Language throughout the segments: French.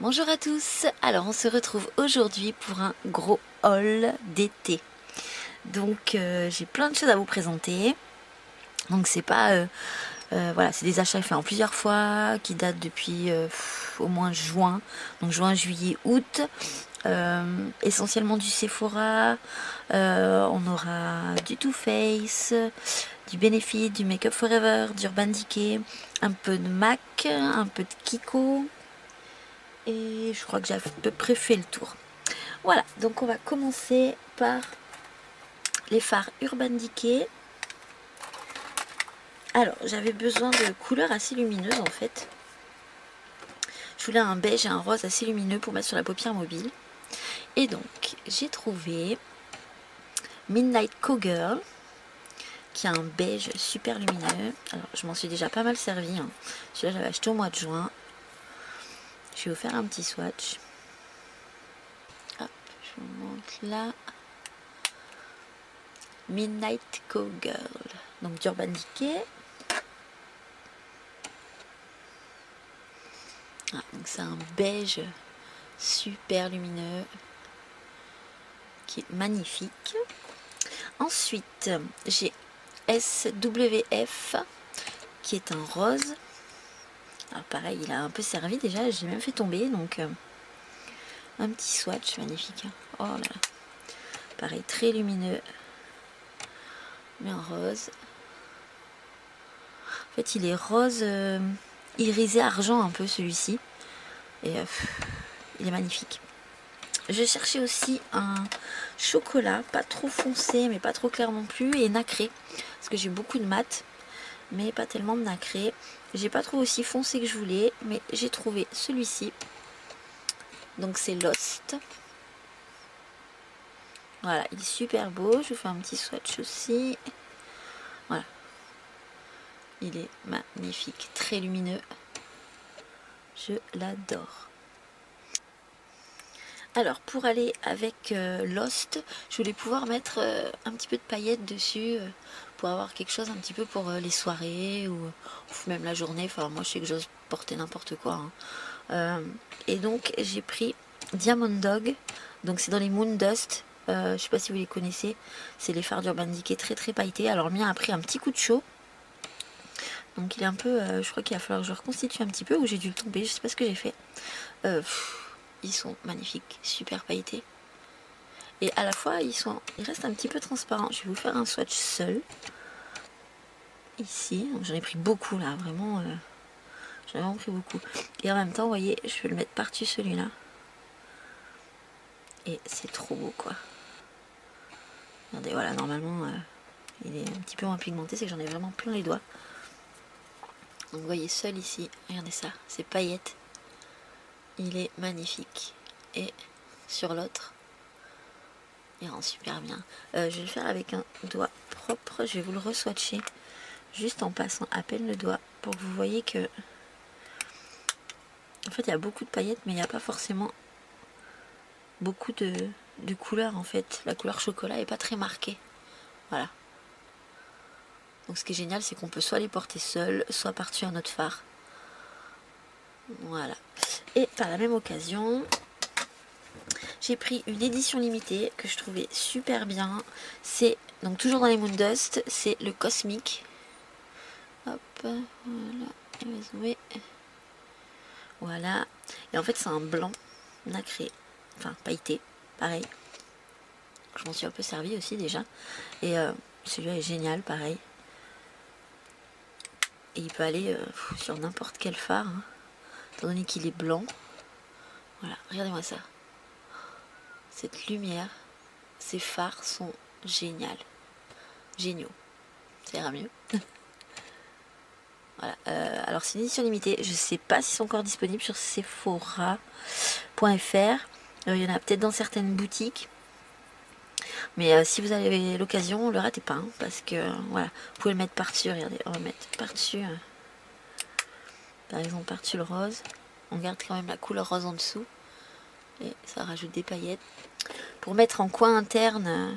Bonjour à tous, alors on se retrouve aujourd'hui pour un gros haul d'été. Donc j'ai plein de choses à vous présenter. Donc c'est pas voilà, c'est des achats faits en plusieurs fois qui datent depuis au moins juin. Donc juin, juillet, août. Essentiellement du Sephora. On aura du Too Faced, du Benefit, du Make Up Forever, d'Urban Decay, un peu de MAC, un peu de Kiko. Et je crois que j'ai à peu près fait le tour. Voilà, donc on va commencer par les fards Urban Decay. Alors, j'avais besoin de couleurs assez lumineuses en fait. Je voulais un beige et un rose assez lumineux pour mettre sur la paupière mobile. Et donc, j'ai trouvé Midnight Cowgirl, qui a un beige super lumineux. Alors, je m'en suis déjà pas mal servi. Hein. Celui-là, j'avais acheté au mois de juin. Je vais vous faire un petit swatch. Hop, je vous montre là. Midnight Cowgirl, donc d'Urban Decay. Ah, donc c'est un beige super lumineux qui est magnifique. Ensuite, j'ai SWF qui est un rose. Alors pareil, il a un peu servi déjà, j'ai même fait tomber, donc un petit swatch magnifique. Oh là là, pareil, très lumineux, mais en rose. En fait, il est rose irisé argent un peu celui-ci, et il est magnifique. Je cherchais aussi un chocolat, pas trop foncé mais pas trop clair non plus, et nacré, parce que j'ai beaucoup de mat mais pas tellement de nacré. J'ai pas trouvé aussi foncé que je voulais, mais j'ai trouvé celui-ci. Donc c'est Lost. Voilà, il est super beau. Je vous fais un petit swatch aussi. Voilà. Il est magnifique, très lumineux. Je l'adore. Alors pour aller avec Lost, je voulais pouvoir mettre un petit peu de paillettes dessus pour avoir quelque chose un petit peu pour les soirées ou même la journée. Enfin moi je sais que j'ose porter n'importe quoi. Hein. Et donc j'ai pris Diamond Dog, donc c'est dans les Moon Dust. Je sais pas si vous les connaissez, c'est les fards d'Urban Decay très très pailletés. Alors le mien a pris un petit coup de chaud. Donc il est un peu, je crois qu'il va falloir que je reconstitue un petit peu, ou j'ai dû le tomber, je sais pas ce que j'ai fait. Ils sont magnifiques, super pailletés. Et à la fois, ils restent un petit peu transparents. Je vais vous faire un swatch seul. Ici, j'en ai pris beaucoup là, vraiment. J'en ai vraiment pris beaucoup. Et en même temps, vous voyez, je vais le mettre par-dessus celui-là. Et c'est trop beau quoi. Regardez, voilà, normalement, il est un petit peu moins pigmenté, c'est que j'en ai vraiment plein les doigts. Donc vous voyez, seul ici, regardez ça, ces paillettes. Il est magnifique. Et sur l'autre, il rend super bien. Je vais le faire avec un doigt propre. Je vais vous le re-swatcher juste en passant à peine le doigt pour que vous voyez que en fait il y a beaucoup de paillettes, mais il n'y a pas forcément beaucoup de couleurs. En fait la couleur chocolat est pas très marquée. Voilà. Donc ce qui est génial, c'est qu'on peut soit les porter seuls, soit par-dessus un autre fard. Voilà. Et par la même occasion, j'ai pris une édition limitée que je trouvais super bien. C'est donc toujours dans les Moon Dust, c'est le Cosmic. Hop, voilà, il va zoomer. Voilà. Et en fait, c'est un blanc nacré, enfin pailleté, pareil. Je m'en suis un peu servi aussi déjà. Et celui-là est génial, pareil. Et il peut aller sur n'importe quel phare, hein, étant donné qu'il est blanc. Voilà, regardez-moi ça. Cette lumière, ces phares sont géniaux. Géniaux. Ça ira mieux. Voilà. Alors c'est une édition limitée. Je sais pas s'ils sont encore disponibles sur Sephora.fr. Il y en a peut-être dans certaines boutiques. Mais si vous avez l'occasion, le ratez pas. Hein, parce que voilà, vous pouvez le mettre par-dessus. Regardez, on va mettre par-dessus. Par exemple, par-dessus le rose. On garde quand même la couleur rose en dessous. Et ça rajoute des paillettes. Pour mettre en coin interne,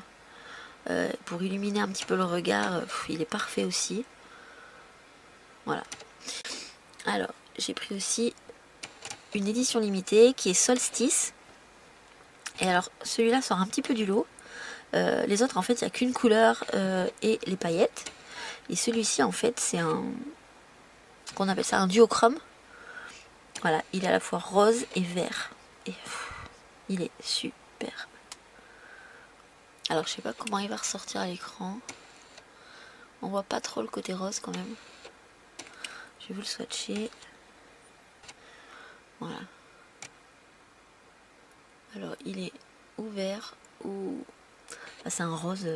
pour illuminer un petit peu le regard, il est parfait aussi. Voilà. Alors, j'ai pris aussi une édition limitée qui est Solstice. Et alors celui-là sort un petit peu du lot. Les autres en fait il n'y a qu'une couleur et les paillettes. Et celui-ci en fait c'est un... qu'on appelle ça un duochrome. Voilà, il est à la fois rose et vert. Et il est super. Alors je sais pas comment il va ressortir à l'écran. On voit pas trop le côté rose quand même. Je vais vous le swatcher. Voilà. Alors il est ouvert ou... Ah, c'est un rose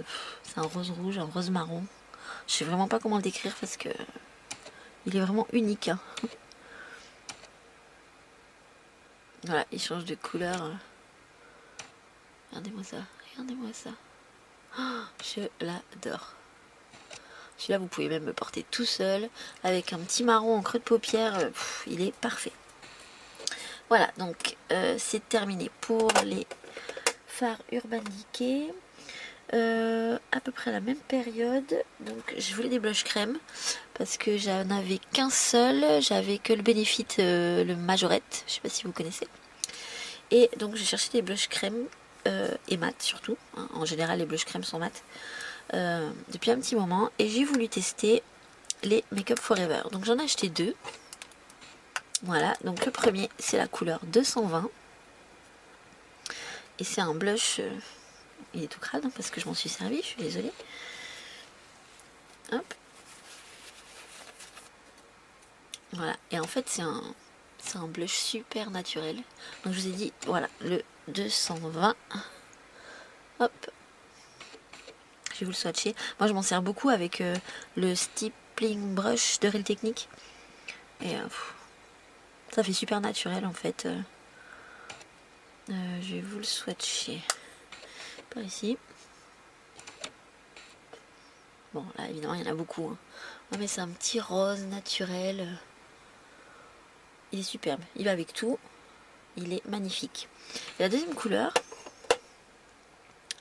rouge, un rose marron. Je sais vraiment pas comment le décrire parce que il est vraiment unique. Hein. Voilà, il change de couleur. Regardez-moi ça, regardez-moi ça. Oh, je l'adore. Celui-là, vous pouvez même me porter tout seul avec un petit marron en creux de paupière. Il est parfait. Voilà, donc c'est terminé pour les fards Urban Decay. À peu près à la même période, donc je voulais des blushs crème parce que j'en avais qu'un seul, j'avais que le Benefit, le Majorette, je sais pas si vous connaissez, et donc j'ai cherché des blushs crème et mat surtout, hein. En général les blushs crème sont mat depuis un petit moment, et j'ai voulu tester les Make Up Forever, donc j'en ai acheté deux. Voilà, donc le premier c'est la couleur 220 et c'est un blush il est tout crade hein, parce que je m'en suis servi, je suis désolée. Hop. Voilà, et en fait c'est un blush super naturel. Donc je vous ai dit, voilà, le 220. Hop. Je vais vous le swatcher. Moi je m'en sers beaucoup avec le Stippling Brush de Real Technique. Et ça fait super naturel en fait. Je vais vous le swatcher. Par ici. Bon là évidemment il y en a beaucoup. Hein. Ouais, mais c'est un petit rose naturel. Il est superbe. Il va avec tout. Il est magnifique. Et la deuxième couleur.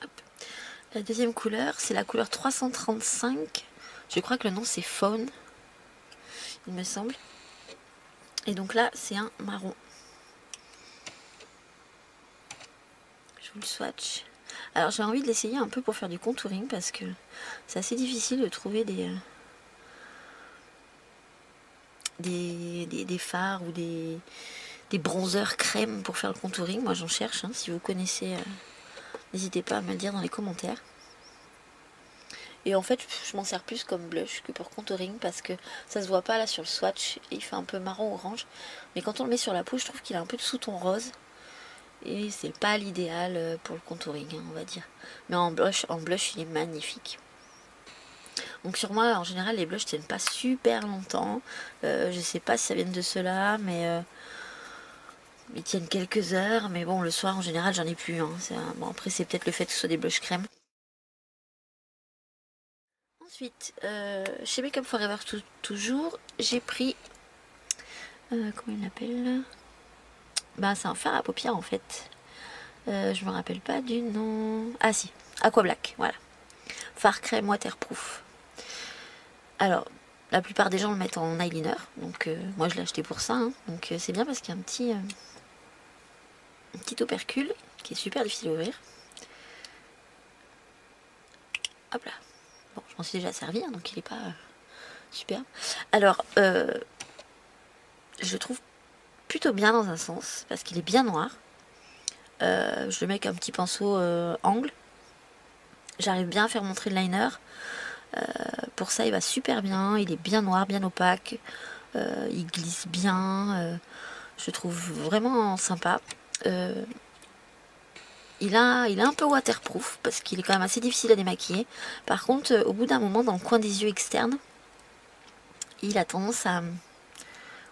Hop. La deuxième couleur, c'est la couleur 335. Je crois que le nom c'est Faune. Il me semble. Et donc là, c'est un marron. Je vous le swatch. Alors j'ai envie de l'essayer un peu pour faire du contouring parce que c'est assez difficile de trouver des fards ou des bronzers crème pour faire le contouring. Moi j'en cherche, hein. Si vous connaissez, n'hésitez pas à me le dire dans les commentaires. Et en fait je m'en sers plus comme blush que pour contouring parce que ça se voit pas là sur le swatch. Il fait un peu marron orange. Mais quand on le met sur la peau, je trouve qu'il a un peu de sous-ton rose. Et c'est pas l'idéal pour le contouring, hein, on va dire. Mais en blush il est magnifique. Donc sur moi, en général, les blushs tiennent pas super longtemps. Je sais pas si ça vient de cela, mais ils tiennent quelques heures. Mais bon, le soir, en général, j'en ai plus. Hein. Bon, après, c'est peut-être le fait que ce soit des blushs crème. Ensuite, chez Make Up Forever toujours, j'ai pris... comment il l'appelle? Bah, c'est un fard à paupières, en fait. Je me rappelle pas du nom... Ah si, Aqua Black, voilà. Fard crème waterproof. Alors, la plupart des gens le mettent en eyeliner, donc moi je l'ai acheté pour ça, hein. Donc c'est bien parce qu'il y a un petit opercule qui est super difficile à ouvrir. Hop là. Bon, je m'en suis déjà servi, hein, donc il n'est pas super. Alors, je le trouve plutôt bien dans un sens, parce qu'il est bien noir. Je le mets avec un petit pinceau angle. J'arrive bien à faire montrer le liner. Pour ça, il va super bien. Il est bien noir, bien opaque. Il glisse bien. Je trouve vraiment sympa. Il est un peu waterproof parce qu'il est quand même assez difficile à démaquiller. Par contre, au bout d'un moment, dans le coin des yeux externes, il a tendance à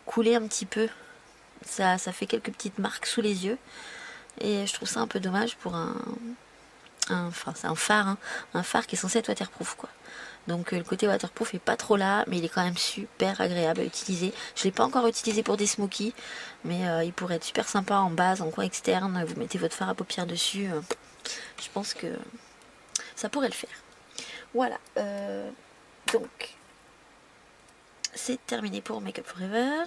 couler un petit peu. Ça fait quelques petites marques sous les yeux. Et je trouve ça un peu dommage pour enfin, c'est un phare, hein, un phare qui est censé être waterproof, quoi. Donc le côté waterproof est pas trop là, mais il est quand même super agréable à utiliser. Je l'ai pas encore utilisé pour des smokies, mais il pourrait être super sympa en base, en coin externe. Vous mettez votre fard à paupières dessus. Je pense que ça pourrait le faire. Voilà. Donc c'est terminé pour Make Up Forever.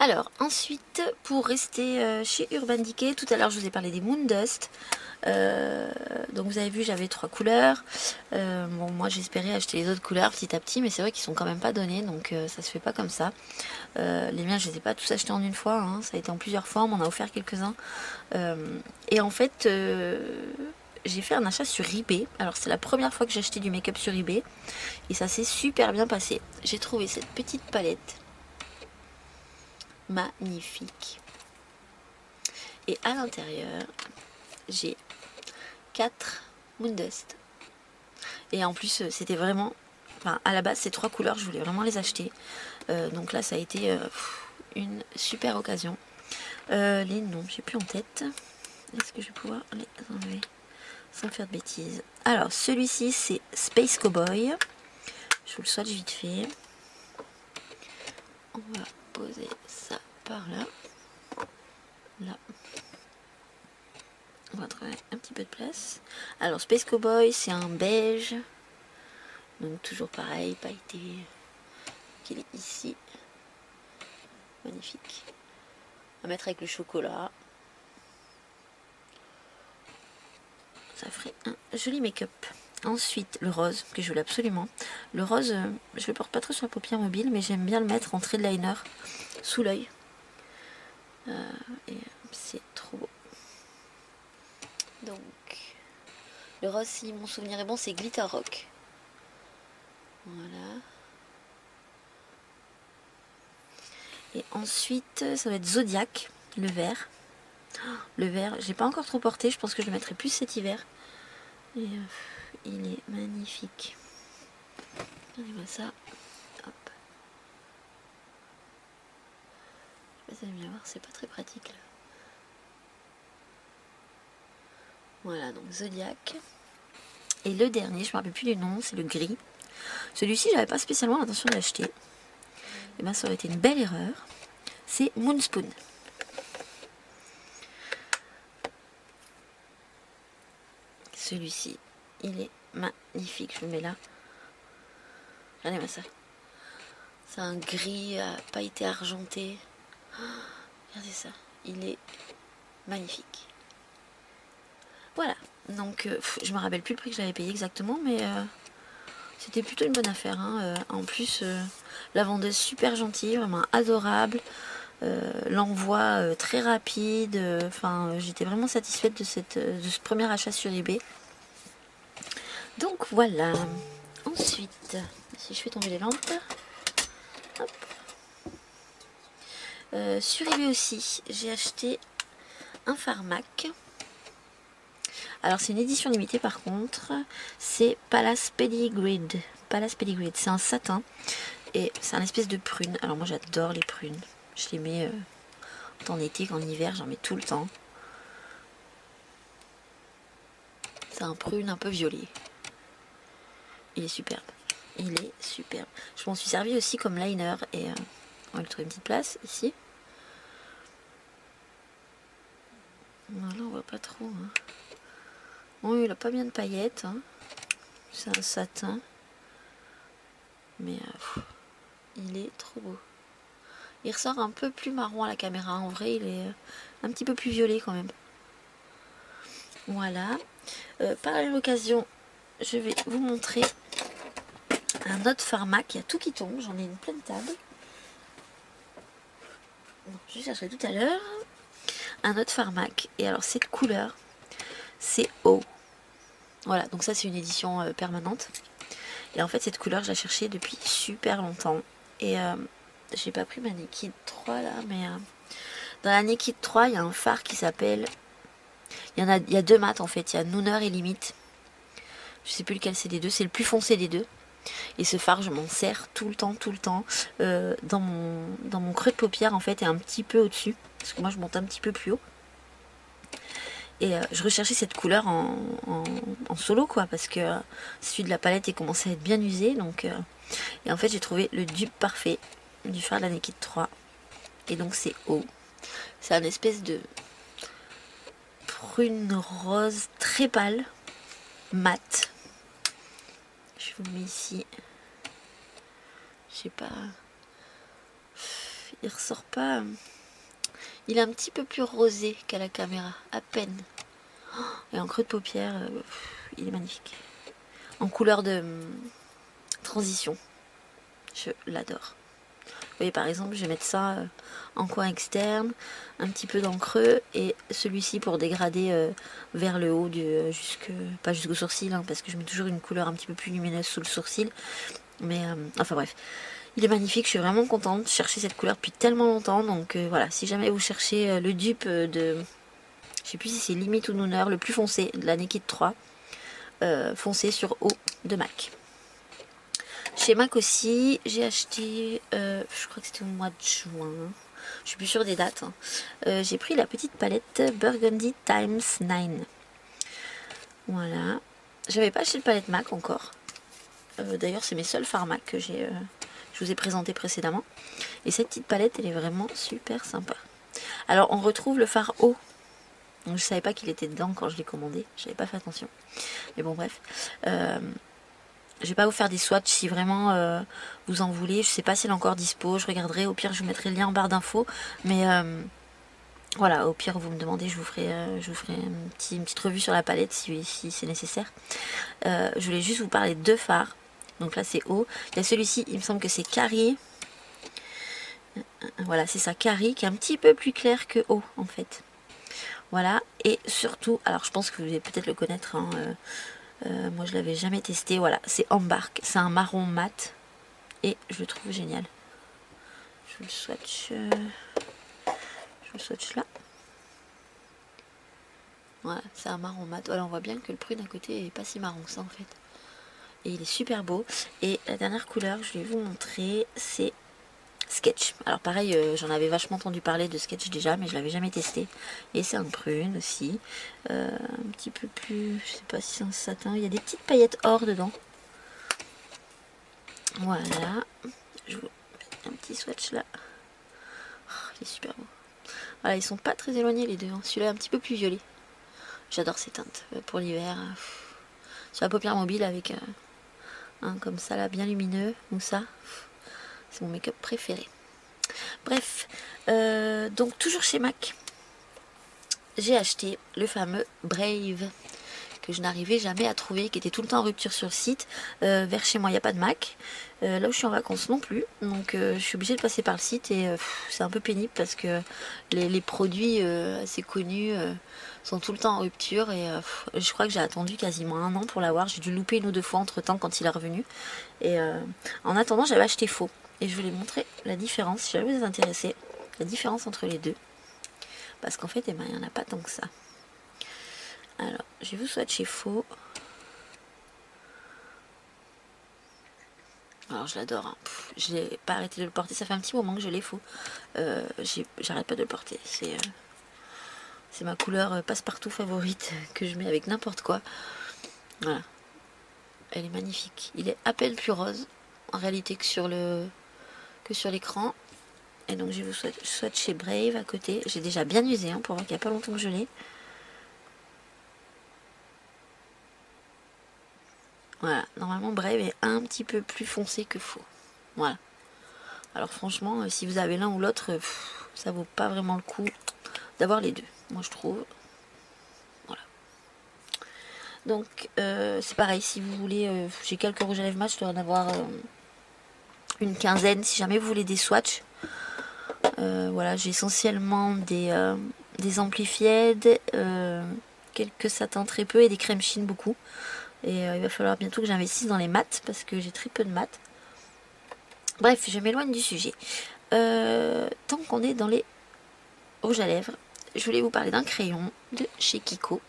Alors ensuite, pour rester chez Urban Decay, tout à l'heure je vous ai parlé des Moon Dust. Donc vous avez vu, j'avais 3 couleurs. Bon, moi j'espérais acheter les autres couleurs petit à petit, mais c'est vrai qu'ils sont quand même pas donnés, donc ça se fait pas comme ça. Les miens, je les ai pas tous achetés en une fois, hein. Ça a été en plusieurs fois, on m'en a offert quelques-uns. Et en fait, j'ai fait un achat sur eBay. Alors c'est la première fois que j'ai acheté du make-up sur eBay, et ça s'est super bien passé. J'ai trouvé cette petite palette magnifique. Et à l'intérieur, j'ai 4 Moondust. Et en plus, c'était vraiment... Enfin, à la base, ces 3 couleurs, je voulais vraiment les acheter. Donc là, ça a été une super occasion. Les noms, j'ai plus en tête. Est-ce que je vais pouvoir les enlever sans faire de bêtises? Alors, celui-ci, c'est Space Cowboy. Je vous le swatch vite fait. On va poser ça par là. Là. On va trouver un petit peu de place. Alors, Space Cowboy, c'est un beige. Donc, toujours pareil, pailleté. Qu'il est ici. Magnifique. On va mettre avec le chocolat. Ça ferait un joli make-up. Ensuite, le rose, que je voulais absolument. Le rose, je le porte pas trop sur la paupière mobile, mais j'aime bien le mettre en trait de liner, sous l'œil. Et c'est trop beau. Donc, le rose, si mon souvenir est bon, c'est Glitter Rock. Voilà. Et ensuite, ça va être Zodiac, le vert. Le vert, j'ai pas encore trop porté, je pense que je le mettrai plus cet hiver. Et il est magnifique. Regardez-moi ça. Hop. Je sais pas si vous allez bien voir, c'est pas très pratique là. Voilà, donc Zodiac. Et le dernier, je me rappelle plus du nom, c'est le gris. Celui-ci, j'avais pas spécialement l'intention de l'acheter. Et ben, ça aurait été une belle erreur. C'est Moonspoon. Celui-ci, il est magnifique. Je le mets là. Regardez-moi ça. C'est un gris pailleté argenté. Oh, regardez ça. Il est magnifique. Voilà. Donc, je me rappelle plus le prix que j'avais payé exactement, mais c'était plutôt une bonne affaire. Hein. En plus, la vendeuse super gentille, vraiment adorable. L'envoi très rapide. Enfin, j'étais vraiment satisfaite de ce premier achat sur eBay. Donc voilà. Ensuite, si je fais tomber les lampes, hop. Sur eBay aussi, j'ai acheté un Pharmac. Alors c'est une édition limitée par contre. C'est Palace Pedigreed. Palace Pedigreed, c'est un satin et c'est un espèce de prune. Alors moi j'adore les prunes. Je les mets en été qu'en hiver, j'en mets tout le temps. C'est un prune un peu violet. Il est superbe. Il est superbe. Je m'en suis servi aussi comme liner et on va lui trouver une petite place ici. Voilà, on voit pas trop. Hein. Bon, il a pas bien de paillettes. Hein. C'est un satin. Mais il est trop beau. Il ressort un peu plus marron à la caméra. En vrai, il est un petit peu plus violet quand même. Voilà. Par la même occasion, je vais vous montrer un autre Pharmac. Il y a tout qui tombe. J'en ai une pleine table. Bon, je chercherai tout à l'heure. Un autre Pharmac. Et alors, cette couleur, c'est O. Voilà, donc ça, c'est une édition permanente. Et en fait, cette couleur, je la cherchais depuis super longtemps. Et j'ai pas pris ma Naked 3 là, mais dans la Naked 3, il y a un fard qui s'appelle... Il y a deux mats en fait. Il y a Nooner et Limite. Je sais plus lequel c'est des deux. C'est le plus foncé des deux. Et ce fard, je m'en sers tout le temps. Dans mon creux de paupière en fait, et un petit peu au-dessus. Parce que moi, je monte un petit peu plus haut. Et je recherchais cette couleur en solo, quoi, parce que celui de la palette est commencé à être bien usé. Donc, et en fait, j'ai trouvé le dupe parfait du fard de la Naked 3. Et donc, c'est O. C'est un espèce de prune rose très pâle, mat. Je vous le mets ici. Je sais pas. il ressort pas. Il est un petit peu plus rosé qu'à la caméra, à peine. Et en creux de paupière, il est magnifique. En couleur de transition. Je l'adore. Vous voyez, par exemple, je vais mettre ça en coin externe, un petit peu dans le creux, et celui-ci pour dégrader vers le haut, pas jusqu'au sourcil, hein, parce que je mets toujours une couleur un petit peu plus lumineuse sous le sourcil. Mais enfin bref, il est magnifique, je suis vraiment contente de chercher cette couleur depuis tellement longtemps. Donc voilà, si jamais vous cherchez le dupe de, je sais plus si c'est Limit ou Nooner, le plus foncé de la Naked 3, foncé sur haut de MAC. Chez MAC aussi, j'ai acheté, je crois que c'était au mois de juin, je suis plus sûre des dates, hein. J'ai pris la petite palette Burgundy Times 9. Voilà, j'avais pas acheté de palette MAC encore. D'ailleurs, c'est mes seuls fards MAC que je vous ai présenté précédemment. Et cette petite palette, elle est vraiment super sympa. Alors, on retrouve le fard haut. Donc, je savais pas qu'il était dedans quand je l'ai commandé. J'avais pas fait attention. Mais bon, bref. Je vais pas vous faire des swatchs si vraiment vous en voulez. Je sais pas s'il est encore dispo. Je regarderai. Au pire, je vous mettrai le lien en barre d'infos. Mais voilà, au pire, vous me demandez, je vous ferai une petite revue sur la palette si c'est nécessaire. Je voulais juste vous parler de deux fards. Donc là, c'est haut. Il y a celui-ci, il me semble que c'est Carrie. Voilà, c'est ça, Carrie, qui est un petit peu plus clair que haut, en fait. Voilà, et surtout, alors je pense que vous allez peut-être le connaître, hein, moi je l'avais jamais testé. Voilà, c'est Embark, c'est un marron mat et je le trouve génial. Je le swatch là. Voilà, c'est un marron mat. Voilà, on voit bien que le prune à côté est pas si marron que ça en fait. Et il est super beau. Et la dernière couleur que je vais vous montrer, c'est Sketch. Alors pareil, j'en avais vachement entendu parler de Sketch déjà, mais je l'avais jamais testé. Et c'est un prune aussi. Un petit peu plus, je sais pas si c'est un satin. Il y a des petites paillettes or dedans. Voilà. Je vous mets un petit swatch là. Oh, il est super beau. Voilà, ils sont pas très éloignés les deux. Hein. Celui-là est un petit peu plus violet. J'adore ces teintes pour l'hiver. Sur la paupière mobile avec un comme ça là, bien lumineux, ou ça. C'est mon make-up préféré. Bref, donc toujours chez MAC, j'ai acheté le fameux Brave que je n'arrivais jamais à trouver, qui était tout le temps en rupture sur le site. Vers chez moi, il n'y a pas de MAC. Là où je suis en vacances non plus. Donc je suis obligée de passer par le site et c'est un peu pénible parce que les produits assez connus sont tout le temps en rupture. Et je crois que j'ai attendu quasiment 1 an pour l'avoir. J'ai dû louper 1 ou 2 fois entre temps quand il est revenu. Et en attendant, j'avais acheté faux. Et je voulais montrer la différence, si jamais vous êtes intéressé, la différence entre les deux. Parce qu'en fait, eh ben, il n'y en a pas tant que ça. Alors, je vais vous swatcher faux. Alors, je l'adore. Hein. Je n'ai pas arrêté de le porter. Ça fait un petit moment que je l'ai faux. J'arrête pas de le porter. C'est ma couleur passe-partout favorite que je mets avec n'importe quoi. Voilà. Elle est magnifique. Il est à peine plus rose, en réalité, que sur l'écran. Et donc je vous swatcher Brave à côté. J'ai déjà bien usé hein, pour voir qu'il n'y a pas longtemps que je l'ai. Voilà, normalement Brave est un petit peu plus foncé que faux. Voilà. Alors franchement, si vous avez l'un ou l'autre, ça vaut pas vraiment le coup d'avoir les deux. Moi je trouve. Voilà. Donc c'est pareil, si vous voulez, j'ai quelques rouges à lèvres mat, je dois en avoir une quinzaine. Si jamais vous voulez des swatchs. Voilà, j'ai essentiellement des amplifiés, quelques satins très peu et des crèmes chine beaucoup. Et il va falloir bientôt que j'investisse dans les mats parce que j'ai très peu de mats. Bref, je m'éloigne du sujet. Tant qu'on est dans les rouges à lèvres, je voulais vous parler d'un crayon de chez Kiko.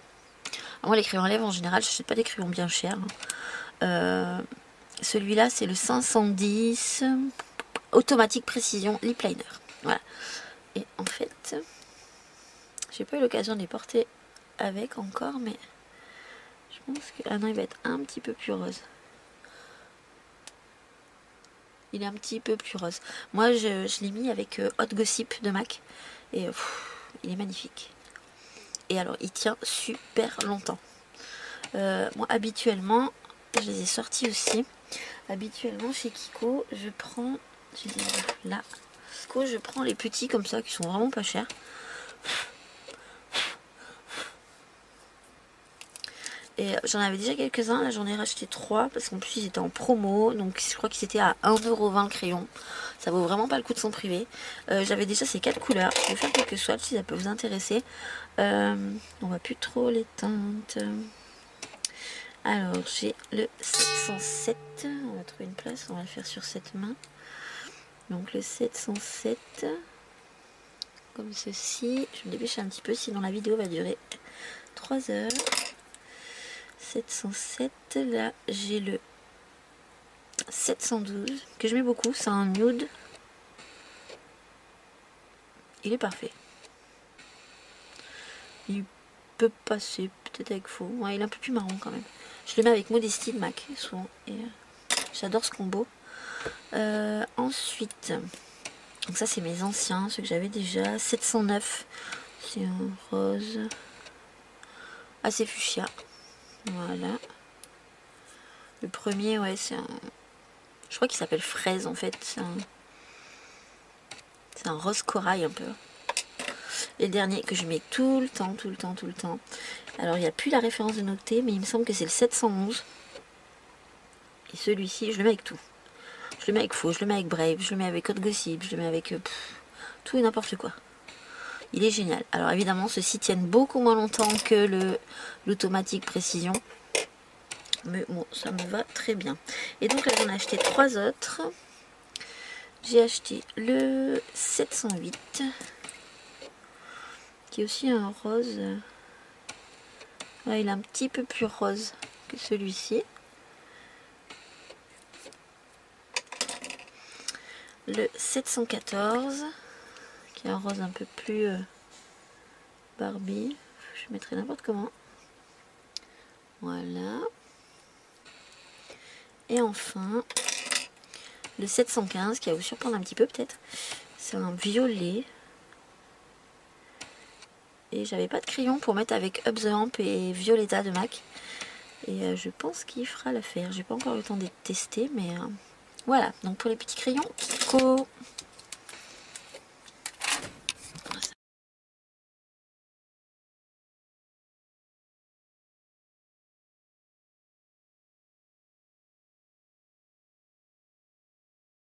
Alors moi, les crayons à lèvres en général, je n'achète pas des crayons bien chers. Celui-là, c'est le 510 Automatique Précision Lip Liner. Voilà. Et en fait, j'ai pas eu l'occasion de les porter avec encore, mais je pense que ah non, il va être un petit peu plus rose. Il est un petit peu plus rose. Moi, je l'ai mis avec Hot Gossip de MAC et il est magnifique. Et alors, il tient super longtemps. Moi, habituellement, je les ai sortis aussi. Habituellement, chez Kiko, je prends, je les ai là. Du coup, je prends les petits comme ça qui sont vraiment pas chers. Et j'en avais déjà quelques-uns, là j'en ai racheté 3 parce qu'en plus ils étaient en promo. Donc je crois qu'ils étaient à 1,20€ le crayon. Ça vaut vraiment pas le coup de s'en priver. J'avais déjà ces 4 couleurs. Je vais faire quelques swatchs si ça peut vous intéresser. On voit plus trop les teintes. Alors j'ai le 707. On va trouver une place, on va le faire sur cette main. Donc le 707. Comme ceci. Je me dépêche un petit peu sinon la vidéo va durer 3 heures. 707, là j'ai le 712 que je mets beaucoup, c'est un nude. Il est parfait. Il peut passer peut-être avec faux. Ouais, il est un peu plus marron quand même. Je le mets avec Modesty de MAC souvent et j'adore ce combo. Ensuite, donc ça c'est mes anciens, ceux que j'avais déjà. 709, c'est un rose assez fuchsia. Voilà. Le premier, ouais, c'est un... Je crois qu'il s'appelle fraise en fait. C'est un rose corail un peu. Et le dernier que je mets tout le temps. Alors il n'y a plus la référence de Nocté, mais il me semble que c'est le 711. Et celui-ci, je le mets avec tout. Je le mets avec Faux, je le mets avec Brave, je le mets avec Hot Gossip, je le mets avec tout et n'importe quoi. Il est génial. Alors évidemment, ceux-ci tiennent beaucoup moins longtemps que l'automatique précision. Mais bon, ça me va très bien. Et donc là, j'en ai acheté 3 autres. J'ai acheté le 708, qui est aussi un rose. Ouais, il est un petit peu plus rose que celui-ci. Le 714, qui est un rose un peu plus Barbie. Je mettrai n'importe comment. Voilà. Et enfin, le 715, qui va vous surprendre un petit peu peut-être. C'est un violet. Et j'avais pas de crayon pour mettre avec Up the Amp et Violetta de MAC. Et je pense qu'il fera l'affaire. J'ai pas encore eu le temps de tester, mais voilà. Donc pour les petits crayons, Kiko.